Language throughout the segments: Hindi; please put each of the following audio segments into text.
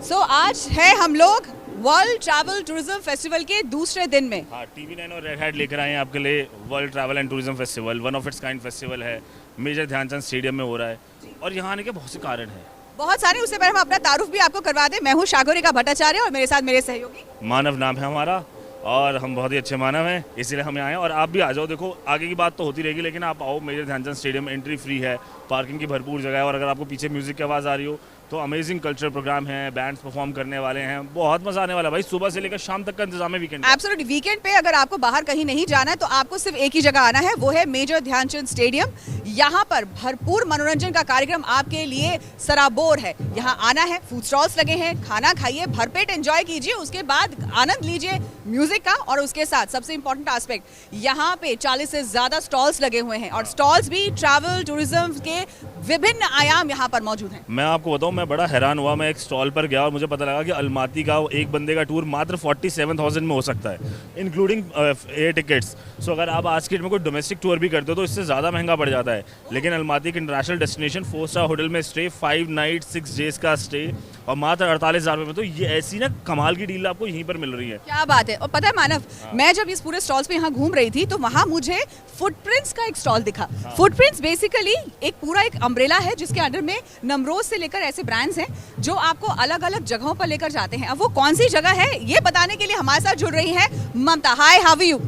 आज है हम लोग वर्ल्ड ट्रैवल टूरिज्म फेस्टिवल के दूसरे दिन में। हाँ, TV9 और रेड हैट लेकर आए हैं आपके लिए world travel and tourism festival. One of its kind festival है, मेजर ध्यानचंद स्टेडियम में हो रहा है और यहाँ आने के बहुत से कारण हैं। बहुत सारे। उससे पहले हम अपना तारुफ भी आपको करवा दें। मैं हूँ शागोरिका भट्टाचार्य और मेरे साथ मेरे सहयोगी मानव नाम है हमारा और हम बहुत ही अच्छे मानव हैं, इसीलिए हम यहाँ आए और आप भी आ जाओ। देखो आगे की बात तो होती रहेगी, लेकिन आप आओ। Major Dhyanchand stadium, entry free है, पार्किंग की भरपूर जगह है और अगर आपको पीछे म्यूजिक की आवाज़ आ रही हो तो अमेजिंग कल्चरल प्रोग्राम है, बैंड्स परफॉर्म करने वाले हैं, बहुत मजा आने वाला है भाई। सुबह से लेकर शाम तक का इंतजाम है वीकेंड। एब्सोल्युटली। वीकेंड पे अगर आपको बाहर कहीं नहीं जाना है तो आपको सिर्फ एक ही जगह आना है, वो है मेजर ध्यानचंद स्टेडियम। यहाँ पर भरपूर मनोरंजन का कार्यक्रम आपके लिए सराबोर है। यहाँ आना है, फूड स्टॉल्स लगे हैं, खाना खाइए, भरपेट एंजॉय कीजिए, उसके बाद आनंद लीजिए म्यूजिक का। और उसके साथ सबसे इंपॉर्टेंट एस्पेक्ट, यहाँ पे 40 से ज्यादा स्टॉल्स लगे हुए हैं और स्टॉल्स भी ट्रैवल टूरिज्म के विभिन्न आयाम यहाँ पर मौजूद हैं। मैं आपको बताऊं, मैं बड़ा हैरान हुआ। मैं एक स्टॉल पर गया और मुझे पता लगा कि अलमाती का एक बंदे का टूर मात्र 47,000 में हो सकता है, इंक्लूडिंग एयर टिकट्स। सो अगर आप आज के डेट में कोई डोमेस्टिक टूर भी करते हो तो इससे ज़्यादा महंगा पड़ जाता है। लेकिन अलमाती एक इंटरनेशनल डेस्टिनेशन, 4 स्टार होटल में स्टे, 5 नाइट 6 डेज का स्टे और मात्र 48,000 में। तो ये ऐसी ना कमाल की डील आपको यहीं पर मिल रही है। क्या बात है। और पता है मानव, मैं जब इस पूरे स्टॉल्स पे यहाँ घूम रही थी तो वहाँ मुझे फुटप्रिंट्स का एक स्टॉल दिखा। फुटप्रिंट्स बेसिकली एक पूरा एक अम्ब्रेला है जिसके अंडर में नमरोज से लेकर ऐसे ब्रांड्स हैं जो आपको अलग अलग जगहों पर लेकर जाते हैं। अब वो कौन सी जगह है ये बताने के लिए हमारे साथ जुड़ रही है Mamata. Hi, how are you?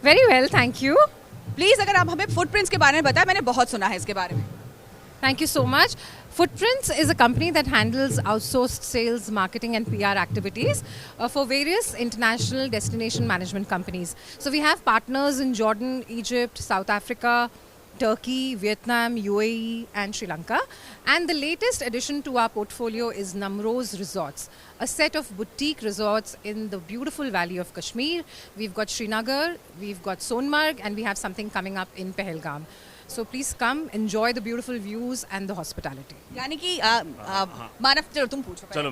Very well, thank you. Please अगर आप हमें फुटप्रिंट्स के बारे में बताएं, मैंने बहुत सुना है इसके बारे में। Thank you so much. Footprints is a company that handles outsourced sales, marketing and PR activities for various international destination management companies. So we have partners in Jordan, Egypt, South Africa, Turkey, Vietnam, UAE and Sri Lanka. And the latest addition to our portfolio is Namroz Resorts, a set of boutique resorts in the beautiful valley of Kashmir. We've got Srinagar, we've got Sonmarg and we have something coming up in Pahalgam. So please come, enjoy the beautiful views and the hospitality. यानी कि मानव, चलो तुम पूछो। चलो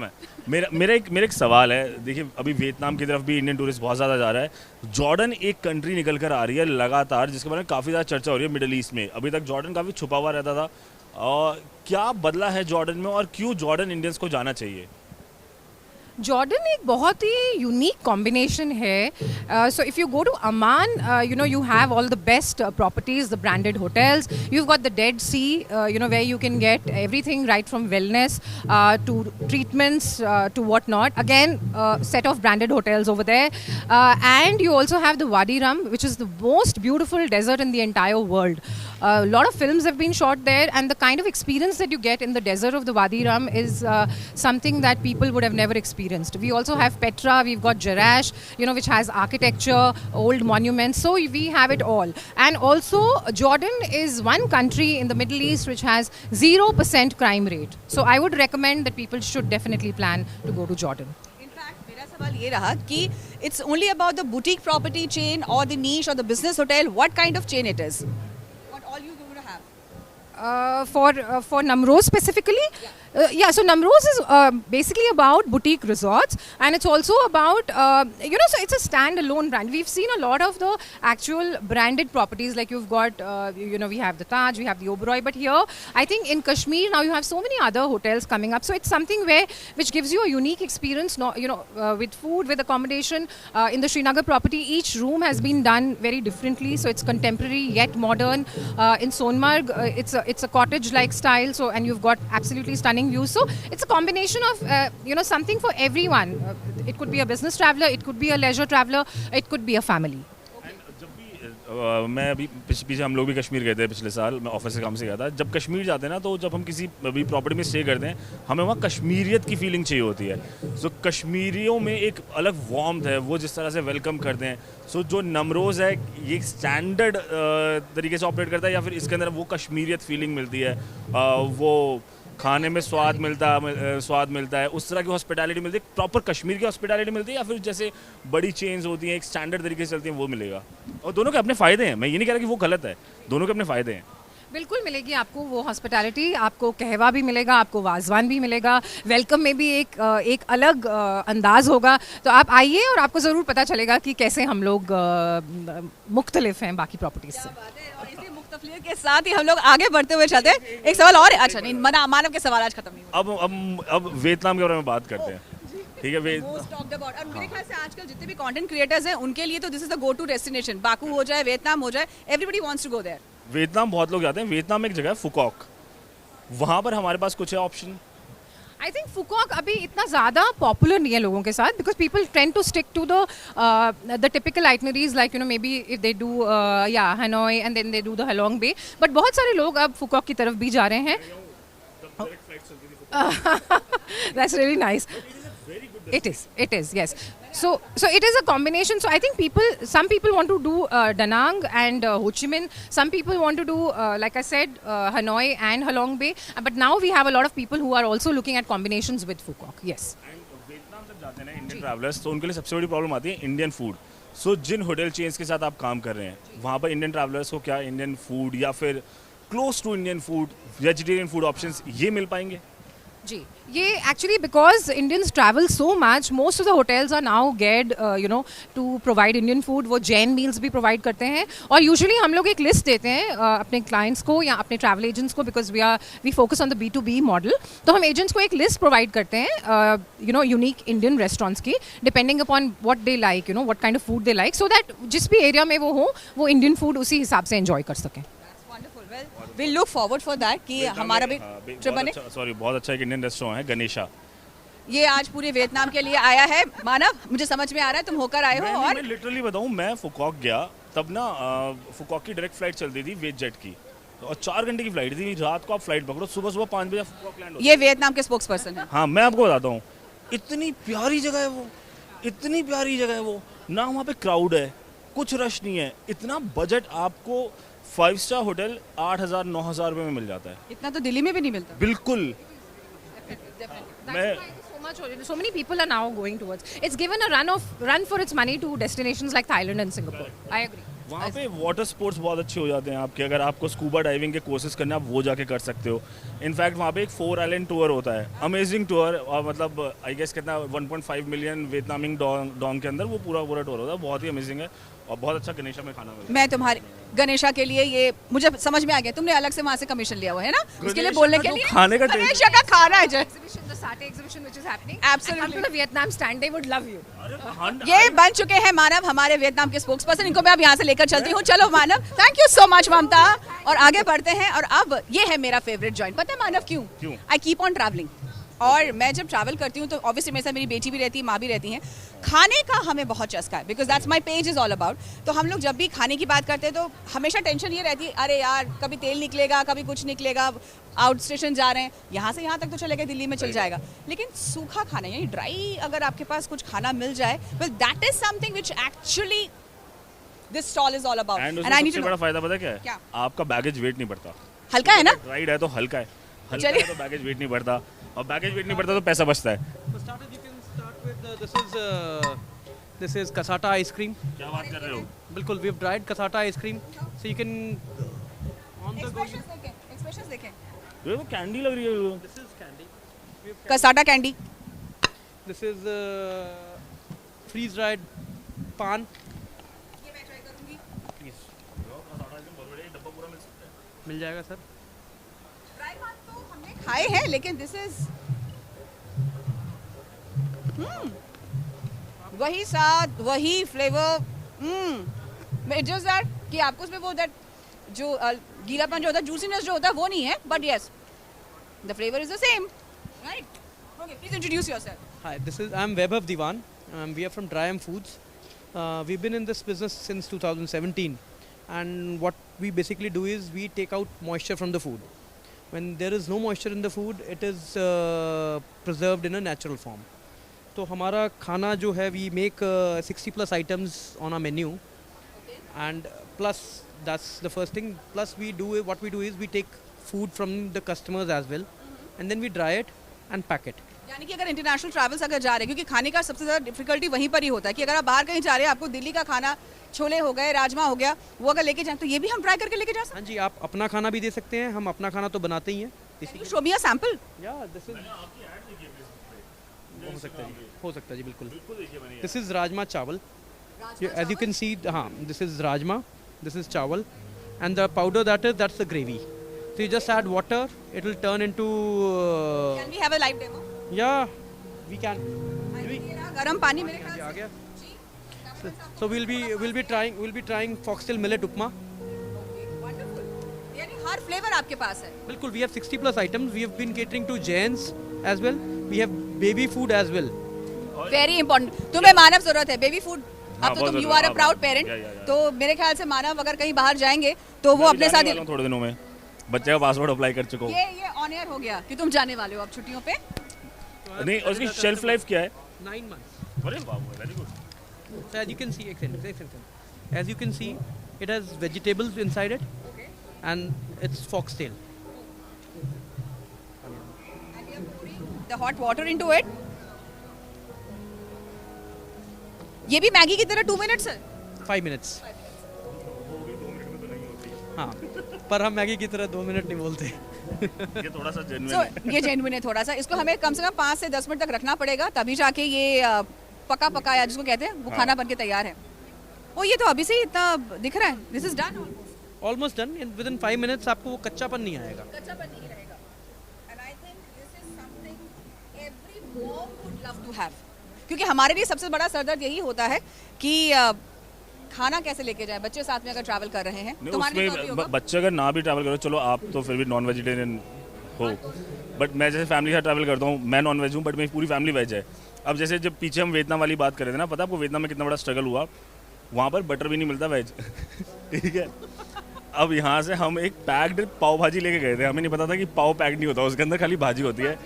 मेरा एक सवाल है। देखिए अभी वियतनाम की तरफ भी इंडियन टूरिस्ट बहुत ज़्यादा जा रहा है। जॉर्डन एक कंट्री निकल कर आ रही है लगातार, जिसके बारे में काफ़ी ज़्यादा चर्चा हो रही है मिडिल ईस्ट में। अभी तक जॉर्डन काफ़ी छुपा हुआ रहता था और क्या बदला है जॉर्डन में और क्यों जॉर्डन इंडियंस को जाना चाहिए? जॉर्डन एक बहुत ही यूनिक कॉम्बिनेशन है. So if you go to Amman, you know, you have all the best properties, the branded hotels. You've got the Dead Sea, you know, where you can get everything right from wellness to treatments to whatnot. Again, set of branded hotels over there. And you also have the Wadi Rum, which is the most beautiful desert in the entire world. A lot of films have been shot there, and the kind of experience that you get in the desert of the Wadi Rum is something that people would have never experienced. We also have Petra, we've got Jerash, you know, which has architecture, old monuments, so we have it all. And also Jordan is one country in the Middle East which has 0% crime rate. So I would recommend that people should definitely plan to go to Jordan. मेरा सवाल ये रहा कि it's only about the boutique property chain or the niche or the business hotel. What kind of chain it is? What all you going to have? For Namroz specifically? Yeah, so Namroz is basically about boutique resorts, and it's also about, you know, so it's a standalone brand. We've seen a lot of the actual branded properties, like you've got, you know, we have the Taj, we have the Oberoi, but here, I think in Kashmir now you have so many other hotels coming up, so it's something which gives you a unique experience, you know, with food, with accommodation. In the Srinagar property, each room has been done very differently, so it's contemporary yet modern. In Sonmarg, it's a cottage-like style, so, and you've got absolutely stunning views. So it's a combination of you know, something for everyone. It could be a business traveler, it could be a leisure traveler, it could be a family. जब भी मैं अभी पीछे हम लोग भी कश्मीर गए थे पिछले साल, मैं ऑफिस से काम से गया था। जब कश्मीर जाते हैं ना, तो जब हम किसी भी प्रॉपर्टी में स्टे करते हैं, हमें वहाँ कश्मीरियत की फीलिंग चाहिए होती है। सो कश्मीरियों में एक अलग वार्मथ है, वो जिस तरह से वेलकम करते हैं। सो जो नमरोज़ है ये स्टैंडर्ड तरीके से ऑपरेट करता है या फिर इसके अंदर वो कश्मीरियत फीलिंग मिलती है, वो खाने में स्वाद मिलता है, उस तरह की हॉस्पिटैलिटी मिलती है, प्रॉपर कश्मीर की हॉस्पिटैलिटी मिलती है, या फिर जैसे बड़ी चेन्स होती हैं एक स्टैंडर्ड तरीके से चलती हैं वो मिलेगा? और दोनों के अपने फ़ायदे हैं, मैं ये नहीं कह रहा कि वो गलत है, दोनों के अपने फ़ायदे हैं। बिल्कुल मिलेगी आपको वो हॉस्पिटैलिटी, आपको कहवा भी मिलेगा, आपको वाजवान भी मिलेगा, वेलकम में भी एक अलग अंदाज होगा। तो आप आइए और आपको ज़रूर पता चलेगा कि कैसे हम लोग मुख्तलिफ हैं बाकी प्रॉपर्टीज़ से। तफलील के साथ ही हम लोग आगे बढ़ते हुए चलते हैं। एक सवाल और है, अच्छा नहीं मानव के सवाल आज खत्म नहीं हुए। अब वियतनाम के बारे में बात करते हैं, ठीक है। Most talked about, और मेरे ख्याल से आजकल जितने भी कंटेंट क्रिएटर्स हैं उनके लिए तो this is the go to destination. Baku हो जाए, वियतनाम हो जाए, everybody wants to go there. Vietnam बहुत लोग जाते हैं। वियतनाम में एक जगह है फुकॉक, वहाँ पर हमारे पास कुछ है ऑप्शन। आई थिंक फुकॉक अभी इतना ज़्यादा पॉपुलर नहीं है लोगों के साथ, because people tend to stick to the typical itineraries like you know maybe if they do या Hanoi and then they do the Halong Bay, but बहुत सारे लोग अब फुकॉक की तरफ भी जा रहे हैं। That's really nice. It is, yes. So it is a combination. So I think some people want to do Da Nang and Ho Chi Minh. Some people want to do, like I said, Hanoi and Halong Bay. But now we have a lot of people who are also looking at combinations with Phuoc. Yes. Vietnam जब जाते हैं ना इंडियन ट्रैवलर्स, तो उनके लिए सबसे बड़ी प्रॉब्लम आती है इंडियन फूड। सो जिन होटल चेन्स के साथ आप काम कर रहे हैं, वहाँ पर इंडियन ट्रैवलर्स को क्या इंडियन फूड या फिर close to Indian food, vegetarian food options ये मिल पाएंगे? जी, ये actually because Indians travel so much, most of the hotels are now गेड you know to provide Indian food. वो जैन मील्स भी प्रोवाइड करते हैं, और यूजुअली हम लोग एक लिस्ट देते हैं अपने क्लाइंट्स को या अपने ट्रैवल एजेंट्स को, because we focus on the B2B model. तो हम एजेंट्स को एक लिस्ट प्रोवाइड करते हैं you know unique Indian restaurants की, depending upon what they like, you know what kind of food they like, so that जिस भी एरिया में वो हो वो इंडियन फूड उसी हिसाब से एंजॉय कर सकें। We'll look forward for that कि हमारा भी ट्रिप बने। सॉरी, बहुत अच्छा एक इंडियन रेस्टोरेंट है गणेशा। ये आज पूरे वियतनाम के लिए आया है। मानव, मुझे समझ में आ रहा है तुम होकर आए हो। और मैं लिटरली बताऊं, मैं फुकॉक गया तब ना, फुकॉक की डायरेक्ट फ्लाइट चलती थी वेज जेट की, और 4 घंटे की फ्लाइट थी। रात को आप फ्लाइट पकड़ो, सुबह 5 बजे फुकॉक लैंड हो। ये वियतनाम के स्पोक्स पर्सन है। हाँ, मैं आपको बताता हूँ, इतनी प्यारी जगह है वो, इतनी प्यारी जगह है वो ना। वहाँ पे क्राउड है, कुछ रश नहीं है, इतना बजट आपको 5 स्टार होटल 8,000-9,000 रुपये में मिल जाता है। इतना तो दिल्ली में भी नहीं मिलता। बिल्कुल। मैं So many people are now going towards. It's given a run for its money to destinations like Thailand and Singapore. I agree. वहाँ पे वाटर स्पोर्ट्स बहुत अच्छे हो जाते हैं आपके। अगर आपको स्कूबा डाइविंग के कोर्सेज करना है, आप वो जाके कर सकते हो। इनफैक्ट वहाँ पे एक 4 आइलैंड टूर होता है, अमेजिंग टूर, और मतलब आई गेस कितना 1.5 मिलियन वियतनामिंग डोंग के अंदर वो पूरा टूर होता है। बहुत ही अमेजिंग है, और बहुत अच्छा गणेशा में खाना मिलता है। मैं तुम्हारे गणेशा के लिए, ये मुझे समझ में आ गया, तुमने अलग से वहाँ से कमिशन लिया हुआ है ना उसके लिए बोलने के लिए। खाने का गणेशा का खाना है जो Exhibition, the Satay exhibition which is happening. Absolutely. And come to the Vietnam stand, they would love you. ये बन चुके हैं मानव हमारे वियतनाम के स्पोक्स पर्सन। इनको मैं अब यहाँ से लेकर चलती हूँ। चलो मानव, थैंक यू सो मच ममता, और आगे बढ़ते हैं। और अब ये है मेरा फेवरेट जॉइंट। पता है मानव क्यों? आई कीप ऑन ट्रैवलिंग, और मैं जब ट्रैवल करती हूँ तो ऑब्वियसली मेरे साथ मेरी बेटी भी रहती है, माँ भी रहती हैं। खाने का हमें बहुत चस्का है, because that's my page is all about. तो हम लोग जब भी खाने की बात करते हैं तो हमेशा टेंशन ये रहती है, अरे यार कभी तेल निकलेगा, कभी कुछ निकलेगा, आउट स्टेशन जा रहे हैं, यहाँ से यहाँ तक तो चलेगा, दिल्ली में चल जाएगा, लेकिन सूखा खाना यानी ड्राई अगर आपके पास कुछ खाना मिल जाए, well that is something which actually this stall is all about. And उसमें सबसे बड़ा फायदा पता क्या है? क्या? आपका बैगेज वेट नहीं बढ़ता। हल्का है ना? राइड है तो हल्का है, हल्का है तो बैगेज वेट नहीं बढ़ता, और बैगेज वेट नहीं बढ़ता तो पैसा बचता है। For starters, you can start with this is cassata ice cream. क्या बात कर रहे हो? बिल्कुल, we've dried cassata ice cream, so you can on the go. Expressions देखें। ये तो कैंडी लग रही है वो। This is candy. Cassata candy. This is freeze dried pan. ये मैं ट्राई करूंगी। Please. मिल जाएगा सर। ड्राई पान तो हमने खाए हैं, लेकिन दिस इज वही स्वाद, वही फ्लेवर। जस्ट दैट कि आपको उसमें वो दैट जो गीलापन जो होता है, जूसीनेस जो होता है, वो नहीं है, but yes the flavour is the same, right? Okay, please introduce yourself. Hi, I'm Vaibhav Diwan. We are from Dryam Foods. We've been in this business since 2017, and what we basically do is we take out moisture from the food. When there is no moisture in the food, it is preserved in a natural form. तो हमारा खाना जो है, we make 60 plus items on our menu, and plus that's the first thing. Plus what we do is we take food from the customers as well, and then we dry it and pack it. यानी कि अगर इंटरनेशनल ट्रैवल्स अगर जा रहे हैं, क्योंकि खाने का सबसे ज़्यादा डिफिकल्टी वहीं पर ही होता है कि अगर आप बाहर कहीं जा रहे हैं, आपको दिल्ली का खाना, छोले हो गए, राजमा हो गया, वो अगर लेके जाएं तो ये भी हम ट्राई करके लेके जा सकते हाँ जी, आप अपना खाना भी दे सकते हैं, हम अपना खाना तो बनाते ही हैं। हैं। Show me a sample. This is हो सकता है जी, बिल्कुल। दिस इज राजमा चावल, एज यू कैन सी। हाँ, this is rajma, this is chawal, and the powder that's the gravy. So you just add water, it will turn into. Can we have a live demo? Yeah, we can. ये रहा गरम पानी मेरे ख्याल आ से। गया. So we'll be trying foxtail millet upma. Wonderful. यानी हर फ्लेवर आपके पास है। Bilkul, we have 60 plus items. We have been catering to Jains as well. We have baby food as well. Very important. तुम्हें मानव जरूरत है, बेबी फूड। हाँ, अब तो बहुत तुम यू जरूरत आर है, अ प्राउड हाँ, पेरेंट, या। तो मेरे ख्याल से मानव अगर कहीं बाहर जाएंगे तो वो मैं अपने साथ जाने वाला हूँ थोड़े दिनों में, बच्चे का पासपोर्ट अप्लाई कर चुका हूँ। ये ऑन एयर हो गया कि तुम जाने वाले हो अब छुट्टियों पे। नहीं, और उसकी शेल्फ लाइफ क्या है? 9 months. अरे वाह, very good. So as you can see, as you can see, it has vegetables inside it, and it's foxtail. The hot water into it. ये भी मैगी की तरह 2 मिनट्स है। 5 minutes. हाँ, पर हम मैगी की तरह 2 मिनट नहीं बोलते. ये थोड़ा सा जेन्युइन So, है। ये जेन्युइन है थोड़ा सा। इसको हमें कम से कम 5 से 10 मिनट तक रखना पड़ेगा, तभी जाके ये पका पकाया जिसको कहते हैं वो खाना बन के तैयार है। ओ ये तो अभी से ही इतना दिख रहा है। This is done. Almost done. Within 5 minutes आपको वो कच्चापन नहीं आएगा. कच्चापन नहीं रहेगा। And I think this is something every mom would love to have. क्योंकि हमारे लिए सबसे बड़ा सरदर्द यही होता है कि खाना कैसे लेके जाए बच्चे साथ में अगर ट्रैवल कर रहे हैं। नहीं, तुम्हारे लिए तो अभी उसमें होगा। बच्चे अगर ना भी ट्रैवल करो, चलो आप तो फिर भी नॉन वेजिटेरियन हो, बट मैं जैसे फैमिली के साथ ट्रैवल करता हूँ, मैं नॉन वेज हूँ बट मेरी पूरी फैमिली वेज है। अब जैसे जब पीछे हम वियतनाम वाली बात कर रहे थे ना, पता है आपको वियतनाम में कितना बड़ा स्ट्रगल हुआ? वहाँ पर बटर भी नहीं मिलता वेज। ठीक है, अब यहाँ से हम एक पैक्ड पाव भाजी लेके गए थे, हमें नहीं पता था कि पाव पैक्ड नहीं होता, उसके अंदर खाली भाजी होती है,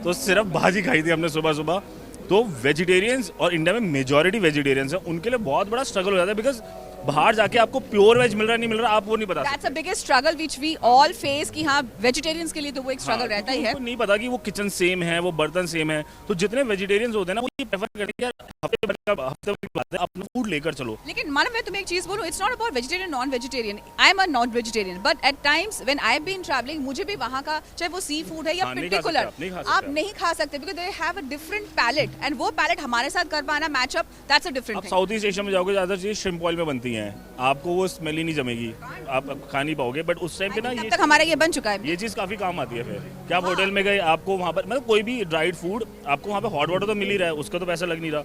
तो सिर्फ भाजी खाई थी हमने सुबह सुबह। तो वेजिटेरियंस, और इंडिया में मेजॉरिटी वेजिटेरियंस है, उनके लिए बहुत बड़ा स्ट्रगल हो जाता है, बिकॉज बाहर जाके आपको प्योर वेज मिल रहा है नहीं मिल रहा, आप वो नहीं बता सकते। That's a biggest struggle which we all face कि हाँ वेजिटेरियंस के लिए तो वो एक स्ट्रगल रहता ही है। उनको नहीं पता कि वो किचन सेम है, वो बर्तन सेम है, तो जितने वेजिटेरियंस होते हैं ना वो ये प्रेफर करते हैं कि यार हफ्ते भर की बात है, अपना फूड लेकर चलो। लेकिन मानव मैं तुम्हें एक चीज बोलूं, it's not about vegetarian non vegetarian. I am a non vegetarian but at times when I have been travelling मुझे भी वहाँ का चाहे वो सी फूड है या हाँ, नहीं खा पर्टिकुलर सकते, नहीं खा सकते आप नहीं खा सकते because they have a different palate and वो पैलेट हमारे साथ कर पाना match up that's a different आप थिंग। साउथ ईस्ट एशिया में जाओगे, ज़्यादातर चीज़ श्रिम्प ऑयल में बनती हैं, आपको वो स्मेल ही नहीं जमेगी, आप खा नहीं पाओगे, बट उस टाइम पे ना तब तक हमारा ये बन चुका है। ये चीज़ काफ़ी काम आती है। फिर क्या आप होटल में गए, आपको वहाँ पर मतलब कोई भी ड्राइड फूड आपको वहाँ पे हॉट वाटर तो मिल ही रहा है, उसका तो पैसा लग नहीं रहा,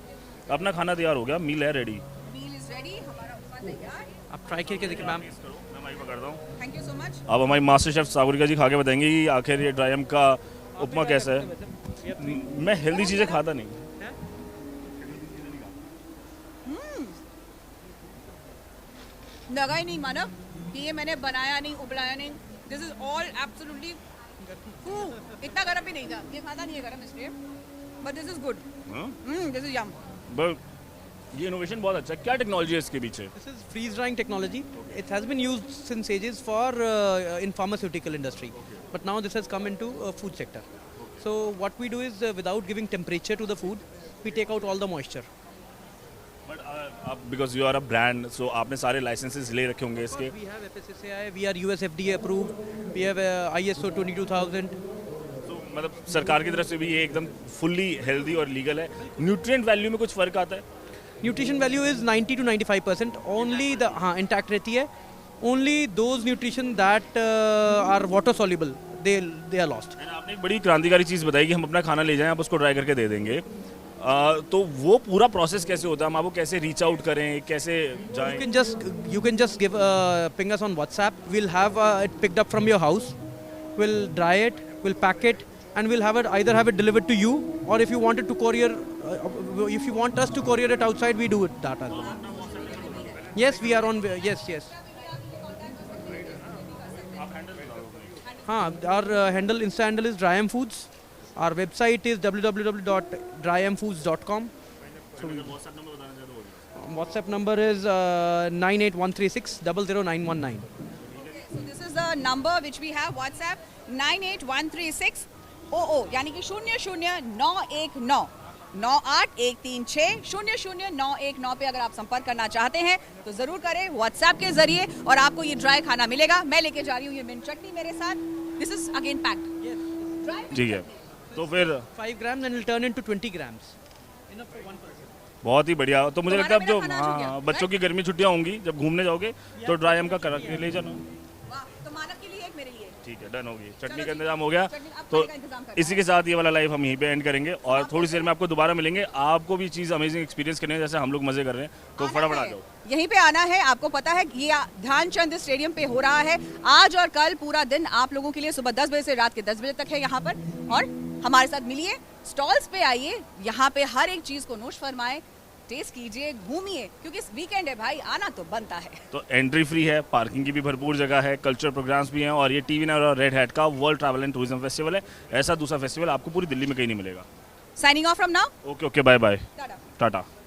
अपना खाना तैयार हो गया, मील है रेडी। मील इज रेडी, हमारा उपमा तैयार। आप ट्राई करके देखिए मैम. मैं माइक पकड़ता हूँ। Thank you so much. अब हमारी मास्टर शेफ सागरिका जी खा के बताएंगे कि आखिर ये ड्राई का उपमा कैसा है। मैं हेल्दी चीज़ें खाता नहीं। लगा ही नहीं मानव कि ये मैंने बनाया नहीं, उबलाया नहीं। दिस इज ऑल एब्सोल्युटली इतना गरम भी नहीं था, ये खाता नहीं है गरम इसलिए, but this is good. This is yum. But ये इनोवेशन बहुत अच्छा है, क्या टेक्नोलॉजी है इसके पीछे? This is freeze drying technology. It has been used since ages for in pharmaceutical industry, but now this has come into food sector. So what we do is without giving temperature to the food, we take out all the moisture. But आप because you are a brand, so आपने सारे लाइसेंसेस ले रखे होंगे इसके। We have FSSAI, we are US FDA approved, we have ISO 22000. तो मतलब सरकार की तरफ से भी ये एकदम फुल्ली हेल्दी और लीगल है। न्यूट्रिएंट वैल्यू में कुछ फ़र्क आता है? Nutrition value is 90 to 95%. Only the intact रहती है. Only those nutrition that are water soluble, they are lost. And आपने एक बड़ी क्रांतिकारी चीज़ बताई कि हम अपना खाना ले जाएं, आप उसको ट्राई करके दे देंगे। तो वो पूरा प्रोसेस कैसे होता है, हम आपको कैसे रीच आउट करें, कैसे जाएं? You can just give ping us on WhatsApp. We'll have it picked up from your house. We'll dry it, we'll pack it, and we'll have it either have it delivered to you, or if you wanted to courier, if you want us to courier it outside, we do it that as well. Yes, we are on. Yes. Our handle, Insta handle is Dryam Foods. Our website is www.dryamfoods.com. WhatsApp number is 98136 00919. So this is the number which we have WhatsApp 98136 00 यानी कि 00919 9813600919 पे अगर आप संपर्क करना चाहते हैं तो जरूर करें व्हाट्सएप के जरिए और आपको ये ड्राई खाना मिलेगा। मैं लेके जा रही हूँ ये मिंट चटनी मेरे साथ। This is again packed. ठीक है, तो फिर 5 grams and will turn into 20 grams. Enough for one person. बहुत ही बढ़िया। तो मुझे लगता है अब जो तुम्हारा मेरा खाना आ चुका है, बच्चों की गर्मी छुट्टियां होंगी, जब घूमने जाओगे तो ड्राई एम का करा के ले जाना। वाह, तो मानव के लिए एक मेरे लिए। ठीक है, डन होगी। चटनी चलो का जी, इंतजाम हो गया। चटनी, अब तो खाने का इंतजाम करना इसी के साथ ये वाला लाइव हम यहीं पे एंड करेंगे और थोड़ी सी देर में आपको दोबारा मिलेंगे। आपको भी चीज़ अमेजिंग एक्सपीरियंस करने हैं जैसे हम लोग मजे कर रहे हैं, तो आना फटाफट आ है। जाओ। यहीं पे आना है। आपको पता है ये ध्यानचंद स्टेडियम पे हो रहा है आज और कल पूरा दिन आप लोगों के लिए। सुबह 10 बजे से रात के 10 बजे तक है यहाँ पर, और हमारे साथ मिलिए, स्टॉल्स पे आइए, यहाँ पे हर एक चीज को नोश फरमाए, टेस्ट कीजिए, घूमिए, क्योंकि वीकेंड है भाई, आना तो बनता है। तो एंट्री फ्री है, पार्किंग की भी भरपूर जगह है, कल्चरल प्रोग्राम्स भी हैं और ये टीवी नाइन और रेड हैट का world travel and tourism festival है। ऐसा दूसरा फेस्टिवल आपको पूरी दिल्ली में कहीं नहीं मिलेगा। Signing off from now. Okay okay, bye bye, tata. Tata.